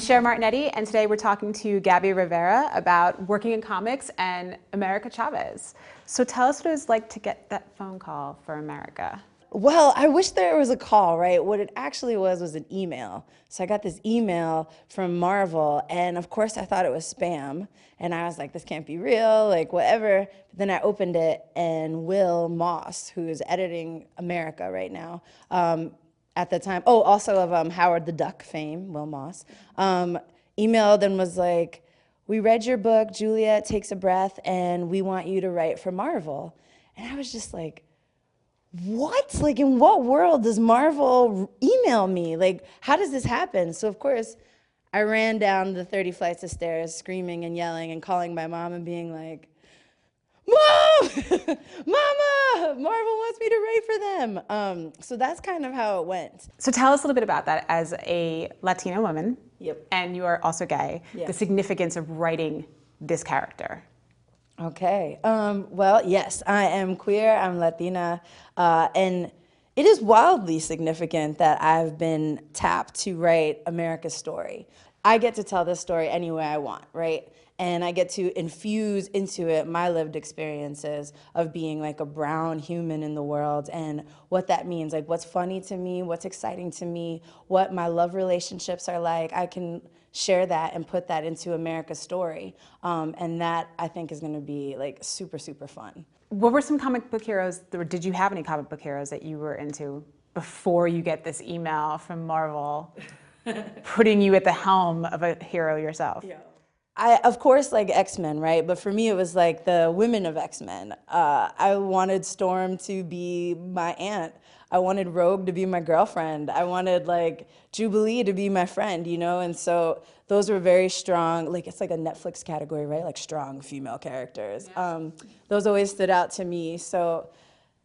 Cher Martinetti, and today we're talking to Gabby Rivera about working in comics and America Chavez. So tell us what it was like to get that phone call for America. Well, I wish there was a call, right? What it actually was an email. So I got this email from Marvel, and of course I thought it was spam. And I was like, this can't be real, like whatever. But then I opened it, and Will Moss, who is editing America right now, at the time, also of Howard the Duck fame, Will Moss, emailed and was like, we read your book, Juliet Takes a Breath, and we want you to write for Marvel. And I was just like, what? Like, in what world does Marvel email me? Like, how does this happen? So, of course, I ran down the 30 flights of stairs, screaming and yelling and calling my mom and being like, Mom! Mama! Marvel wants me to write for them. So that's kind of how it went. So tell us a little bit about that as a Latina woman. Yep. And you are also gay. Yeah. The significance of writing this character. Okay. Well, yes, I am queer, I'm Latina, and it is wildly significant that I've been tapped to write America's story. I get to tell this story any way I want, right? And I get to infuse into it my lived experiences of being like a brown human in the world and what that means, like what's funny to me, what's exciting to me, what my love relationships are like. I can share that and put that into America's story. And that I think is gonna be like super, super fun. What were some comic book heroes, or did you have any comic book heroes that you were into before you get this email from Marvel putting you at the helm of a hero yourself? Yeah. I, of course, like X-Men, right? But for me, it was like the women of X-Men. I wanted Storm to be my aunt. I wanted Rogue to be my girlfriend. I wanted like Jubilee to be my friend, you know? And so those were very strong, like it's like a Netflix category, right? Like strong female characters. Yeah. Those always stood out to me. So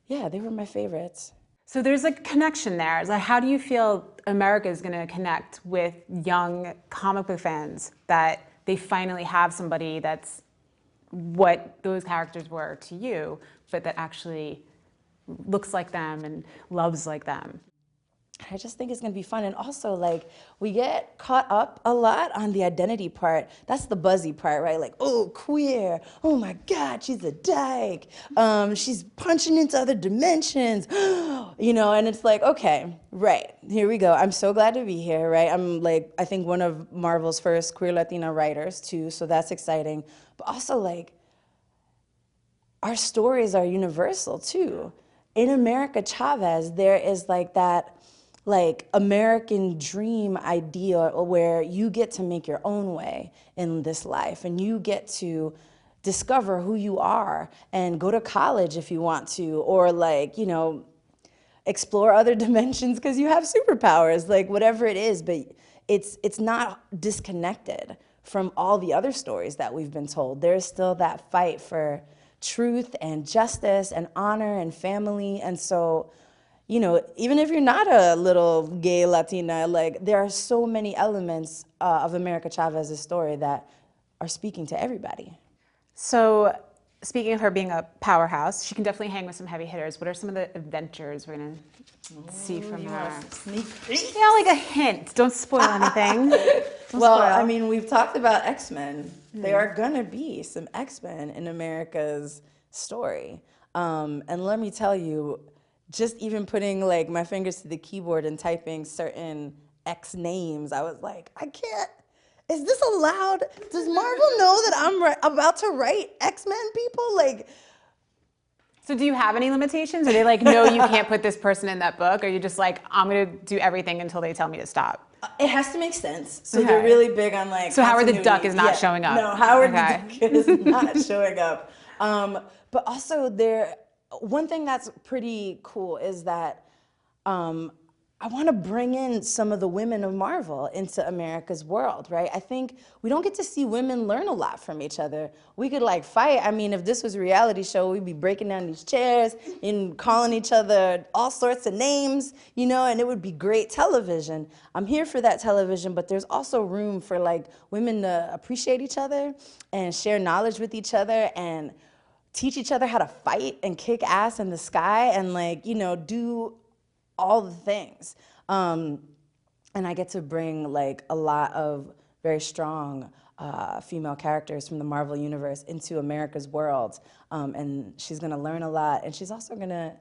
yeah, they were my favorites. So there's a connection there. It's like, how do you feel America is gonna connect with young comic book fans that they finally have somebody that's what those characters were to you, but that actually looks like them and loves like them? I just think it's gonna be fun. And also, like, we get caught up a lot on the identity part. That's the buzzy part, right? Like, oh, queer. Oh my God, she's a dyke. She's punching into other dimensions. You know, and it's like, okay, right, here we go. I'm so glad to be here, right? I'm like, I think one of Marvel's first queer Latina writers too, so that's exciting. But also, like, our stories are universal too. In America Chavez, there is like that, like American dream idea where you get to make your own way in this life and you get to discover who you are and go to college if you want to, or like, you know, explore other dimensions because you have superpowers, like whatever it is, but it's not disconnected from all the other stories that we've been told. There's still that fight for truth and justice and honor and family. And so, you know, even if you're not a little gay Latina, like there are so many elements of America Chavez's story that are speaking to everybody. So speaking of her being a powerhouse, she can definitely hang with some heavy hitters. What are some of the adventures we're gonna see from her? Sneak peek? Yeah, like a hint. Don't spoil anything. Well, I mean, we've talked about X-Men. There are gonna be some X-Men in America's story. And let me tell you, just even putting like my fingers to the keyboard and typing certain X names, I was like, I can't, is this allowed? Does Marvel know that I'm about to write X-Men people? Like, so do you have any limitations? Are they like, no, you can't put this person in that book? Or are you just like, I'm gonna do everything until they tell me to stop? It has to make sense. So they're really big on like So Howard the Duck is not showing up? No, Howard the Duck is not showing up. But also one thing that's pretty cool is that I want to bring in some of the women of Marvel into America's world, right? I think we don't get to see women learn a lot from each other. We could like fight. I mean, if this was a reality show, we'd be breaking down these chairs and calling each other all sorts of names, you know, and it would be great television. I'm here for that television, but there's also room for like women to appreciate each other and share knowledge with each other and teach each other how to fight and kick ass in the sky and like, you know, do all the things. And I get to bring like a lot of very strong female characters from the Marvel Universe into America's world. And she's going to learn a lot. And she's also going to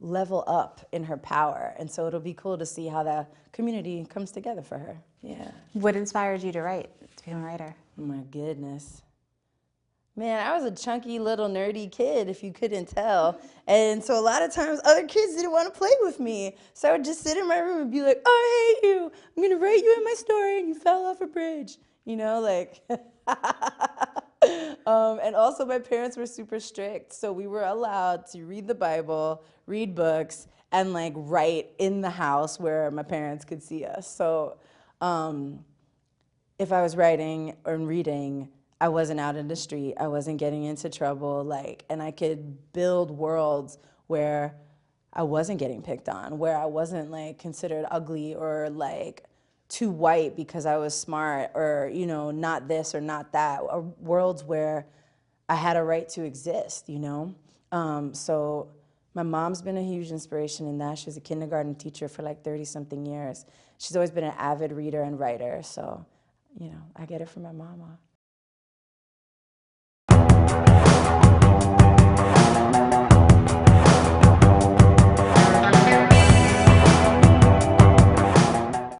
level up in her power. And so it'll be cool to see how the community comes together for her. Yeah. What inspired you to write, to become a writer? Oh my goodness. Man, I was a chunky little nerdy kid, if you couldn't tell. And so a lot of times other kids didn't want to play with me. So I would just sit in my room and be like, I hate you. I'm going to write you in my story and you fell off a bridge. You know, like. And also my parents were super strict. So we were allowed to read the Bible, read books, and like write in the house where my parents could see us. So if I was writing or reading, I wasn't out in the street, I wasn't getting into trouble, like, and I could build worlds where I wasn't getting picked on, where I wasn't like considered ugly or like too white because I was smart or, you know, not this or not that, or worlds where I had a right to exist, you know? So my mom's been a huge inspiration in that. She was a kindergarten teacher for like 30-something years. She's always been an avid reader and writer, so, you know, I get it from my mama.